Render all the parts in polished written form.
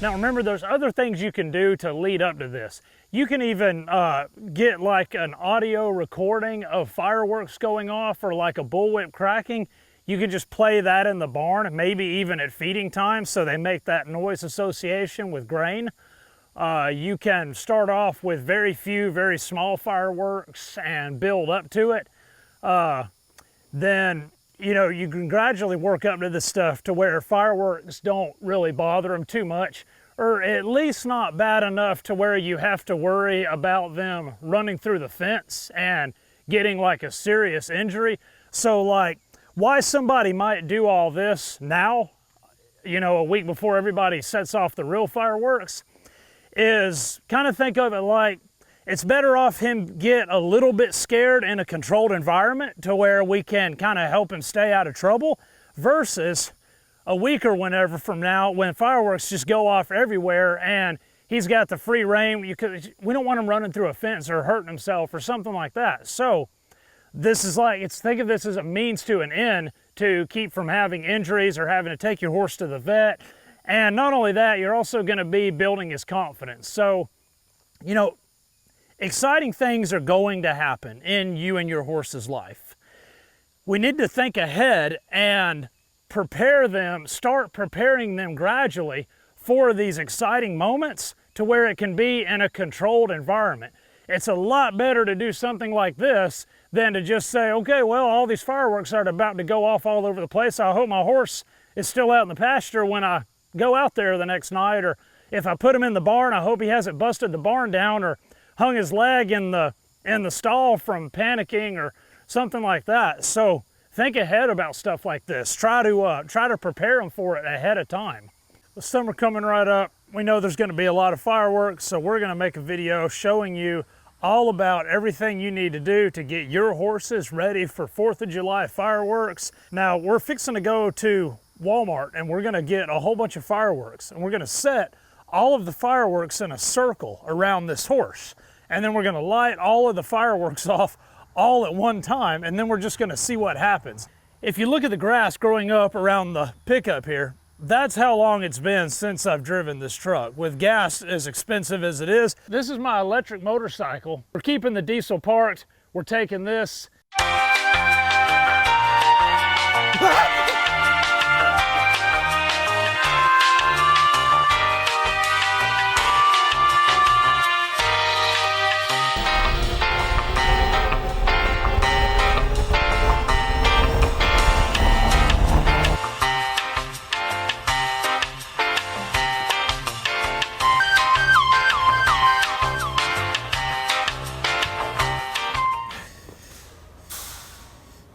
Now remember, there's other things you can do to lead up to this. You can even get like an audio recording of fireworks going off or like a bullwhip cracking. You can just play that in the barn, maybe even at feeding time, so they make that noise association with grain. You can start off with very few, very small fireworks and build up to it. Then, you know, you can gradually work up to this stuff to where fireworks don't really bother them too much, or at least not bad enough to where you have to worry about them running through the fence and getting like a serious injury. So like, why somebody might do all this now, you know, a week before everybody sets off the real fireworks, is kind of think of it like it's better off him get a little bit scared in a controlled environment to where we can kind of help him stay out of trouble, versus a week or whenever from now when fireworks just go off everywhere and he's got the free reign. We don't want him running through a fence or hurting himself or something like that. So this is like, think of this as a means to an end to keep from having injuries or having to take your horse to the vet. And not only that, you're also going to be building his confidence. So, you know, exciting things are going to happen in you and your horse's life. We need to think ahead and prepare them, start preparing them gradually for these exciting moments to where it can be in a controlled environment. It's a lot better to do something like this than to just say, okay, well, all these fireworks are about to go off all over the place. I hope my horse is still out in the pasture when I go out there the next night, or if I put him in the barn, I hope he hasn't busted the barn down or hung his leg in the stall from panicking or something like that. So think ahead about stuff like this. Try to prepare them for it ahead of time. The summer coming right up, we know there's going to be a lot of fireworks, so we're going to make a video showing you all about everything you need to do to get your horses ready for 4th of July fireworks. Now we're fixing to go to Walmart and we're going to get a whole bunch of fireworks, and we're going to set all of the fireworks in a circle around this horse, and then we're going to light all of the fireworks off all at one time, and then we're just going to see what happens. If you look at the grass growing up around the pickup here, that's how long it's been since I've driven this truck. With gas as expensive as it is, this is my electric motorcycle. We're keeping the diesel parked. We're taking this.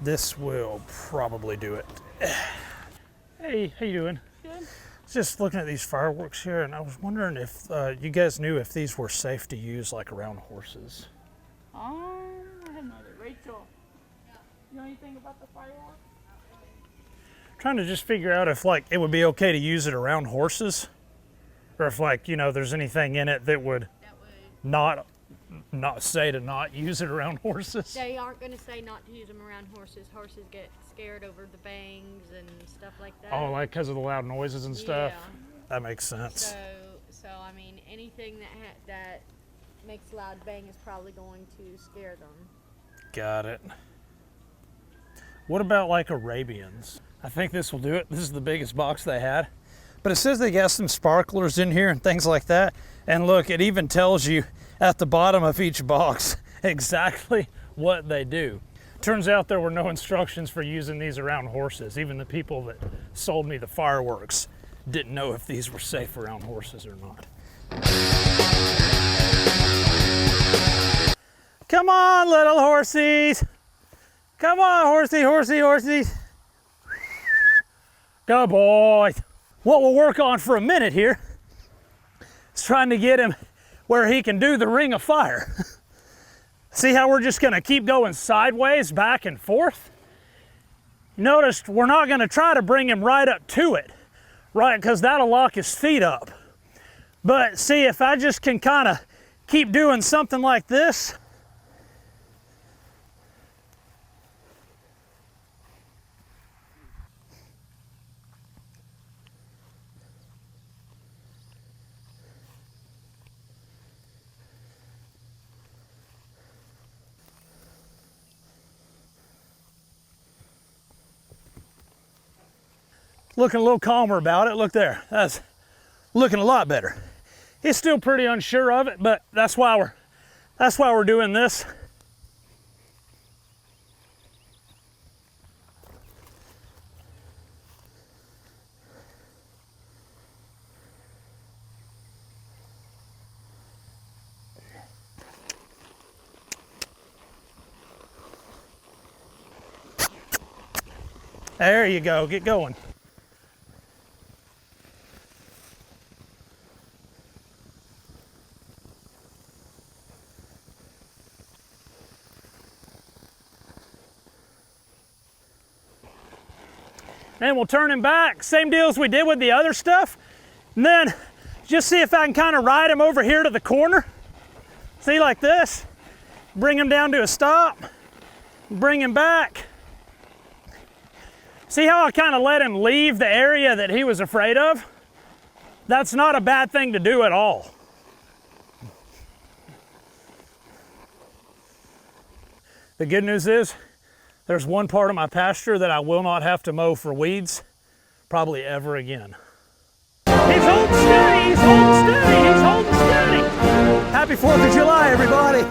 This will probably do it. Hey, how you doing? Good. Just looking at these fireworks here, and I was wondering if you guys knew if these were safe to use like around horses. I have no idea. Rachel, you know anything about the fireworks? Trying to just figure out if like it would be okay to use it around horses, or if like, you know, there's anything in it that would not say to not use it around horses. They aren't going to say not to use them around horses. Horses get scared over the bangs and stuff like that. Oh, like because of the loud noises and stuff? Yeah. That makes sense. So I mean, anything that makes loud bang is probably going to scare them. Got it. What about like Arabians? I think this will do it. This is the biggest box they had. But it says they got some sparklers in here and things like that. And look, it even tells you at the bottom of each box exactly what they do. Turns out there were no instructions for using these around horses. Even the people that sold me the fireworks didn't know if these were safe around horses or not. Come on, little horsies. Come on, horsey, horsey, horsey. Good boy. What we'll work on for a minute here is trying to get him where he can do the ring of fire. See how we're just gonna keep going sideways, back and forth? Notice we're not gonna try to bring him right up to it, right? Because that'll lock his feet up. But see, if I just can kind of keep doing something like this, looking a little calmer about it. Look there, that's looking a lot better. He's still pretty unsure of it, but that's why we're doing this. There you go, get going. And we'll turn him back, same deal as we did with the other stuff. And then just see if I can kind of ride him over here to the corner. See, like this. Bring him down to a stop, bring him back. See how I kind of let him leave the area that he was afraid of? That's not a bad thing to do at all. The good news is, there's one part of my pasture that I will not have to mow for weeds, probably ever again. He's holding steady, he's holding steady, he's holding steady. Happy 4th of July, everybody.